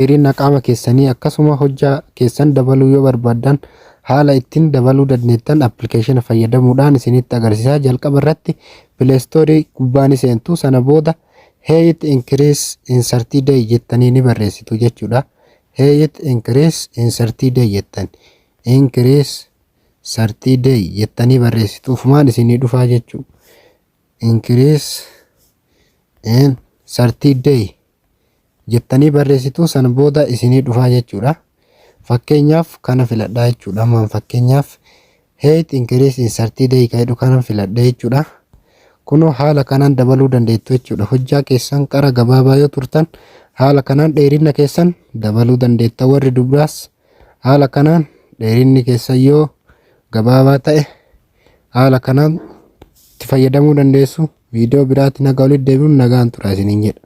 dheerina qaama keessanii akkasuma hojjaa keessan dabaluu yoo barbaadan haala ittiin dabaluu dandeettan appilikeeshina fayyadamuudhaan isinitti agarsiisaa. Jalqaba irratti Play Store gubbaan seentu sana booda Height Increase in 30 Day jettanii ni barreessitu jechuudha. Height Increase in 30 Day jettan Increase 30 Day jettanii barreessitu ufumaan isinii dhufaa jechuudha. Increase in 30 Day jettanii barreessitu sana booda isinii dhufaa jechuudha. Fakkeenyaaf kana filadhaa jechuudha. Amma fakkeenyaaf Height Increase in 30 Day jedhu kana filadhaa jechuudha. Kunoo haala kanaan dabaluu dandeettu jechuudha. Hojjaa keessan qara gabaabaa yoo turtan haala kanaan dheerina keessan dabaluu dandeetta. Warri dubaraas haala kanaan dheerinni keessan yoo gabaabaa ta'e haala kanaan itti fayyadamuu dandeessu. Viidiyoo biraatti nagaa walitti deebi'uun nagaan turaa isiniin jedha.